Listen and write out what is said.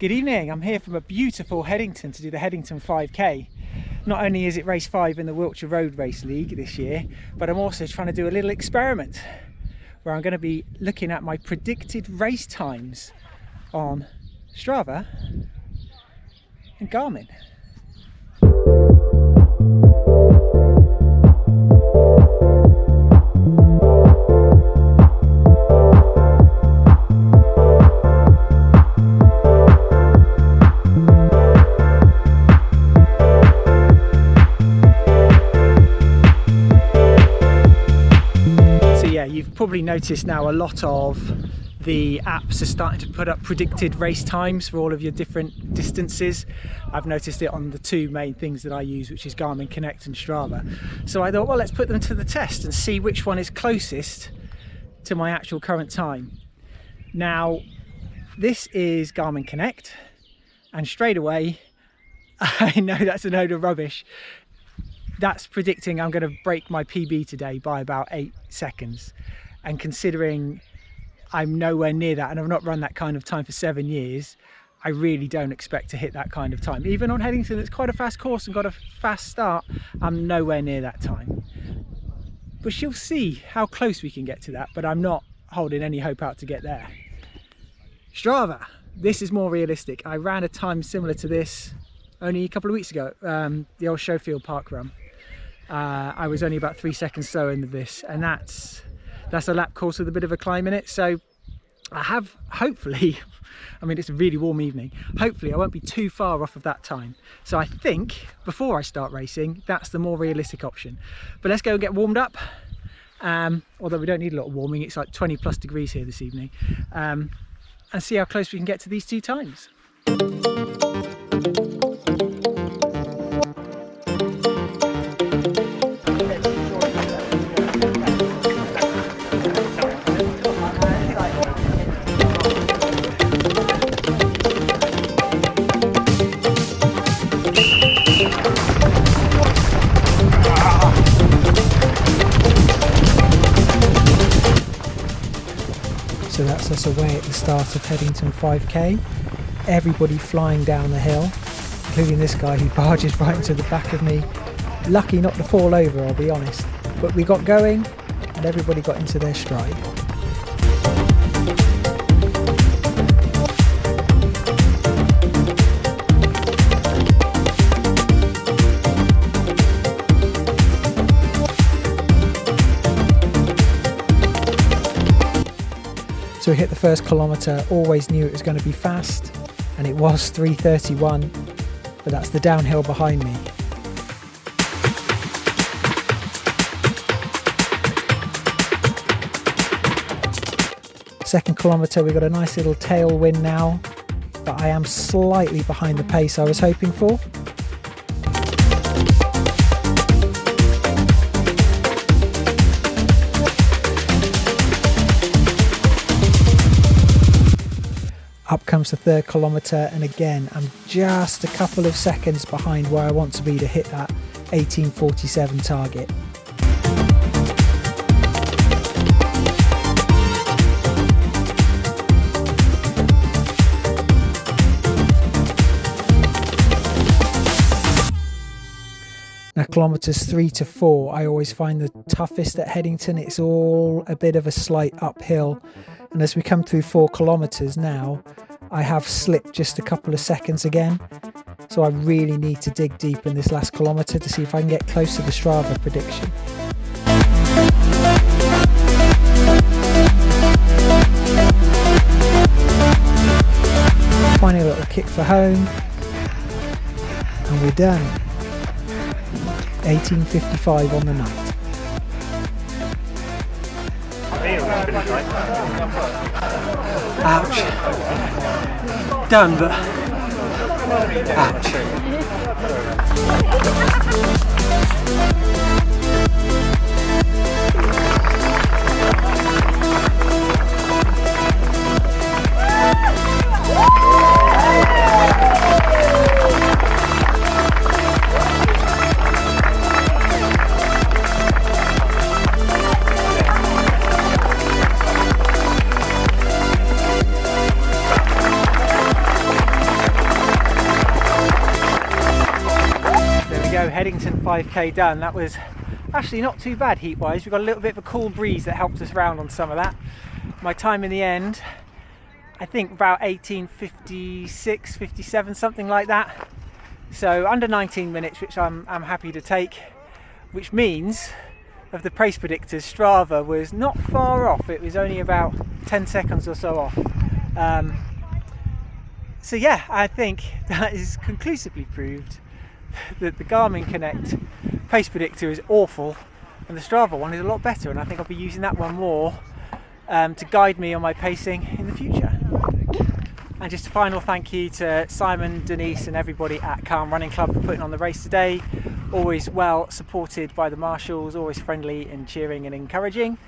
Good evening, I'm here from a beautiful Heddington to do the Heddington 5k. Not only is it race 5 in the Wiltshire Road Race League this year, but I'm also trying to do a little experiment where I'm going to be looking at my predicted race times on Strava and Garmin. You've probably noticed now a lot of the apps are starting to put up predicted race times for all of your different distances. I've noticed it on the two main things that I use, which is Garmin Connect and Strava. So I thought, well, let's put them to the test and see which one is closest to my actual current time. Now, this is Garmin Connect, and straight away, I know that's a load of rubbish. That's predicting I'm going to break my PB today by about 8 seconds. And considering I'm nowhere near that and I've not run that kind of time for 7 years, I really don't expect to hit that kind of time. Even on Heddington, it's quite a fast course and got a fast start, I'm nowhere near that time. But you'll see how close we can get to that, but I'm not holding any hope out to get there. Strava, this is more realistic. I ran a time similar to this only a couple of weeks ago, the old Showfield Park run. I was only about 3 seconds slower than this, and that's a lap course with a bit of a climb in it. So I have, hopefully, I mean, it's a really warm evening, hopefully I won't be too far off of that time. So I think before I start racing, that's the more realistic option. But let's go and get warmed up, although we don't need a lot of warming, it's like 20 plus degrees here this evening, and see how close we can get to these two times. So that's us away at the start of Heddington 5k. Everybody flying down the hill, including this guy who barges right into the back of me. Lucky not to fall over, I'll be honest. But we got going and everybody got into their stride. So we hit the first kilometre, always knew it was going to be fast, and it was 3:31, but that's the downhill behind me. Second kilometre, we got a nice little tailwind now, but I am slightly behind the pace I was hoping for. Up comes the third kilometre, and again I'm just a couple of seconds behind where I want to be to hit that 18:47 target. Now kilometres 3 to 4 I always find the toughest at Heddington. It's all a bit of a slight uphill, and as we come through 4 kilometres now, I have slipped just a couple of seconds again, so I really need to dig deep in this last kilometre to see if I can get close to the Strava prediction. Finding a little kick for home, and we're done. 18:55 on the night. Ouch. Done, but ouch. Heddington 5k done. That was actually not too bad heat wise. We got a little bit of a cool breeze that helped us round on some of that. My time in the end, I think about 18:56, 57, something like that. So under 19 minutes, which I'm happy to take, which means of the pace predictors, Strava was not far off. It was only about 10 seconds or so off. So yeah, I think that is conclusively proved that the Garmin Connect pace predictor is awful and the Strava one is a lot better, and I think I'll be using that one more to guide me on my pacing in the future. And just a final thank you to Simon, Denise and everybody at Calm Running Club for putting on the race today. Always well supported by the marshals, always friendly and cheering and encouraging.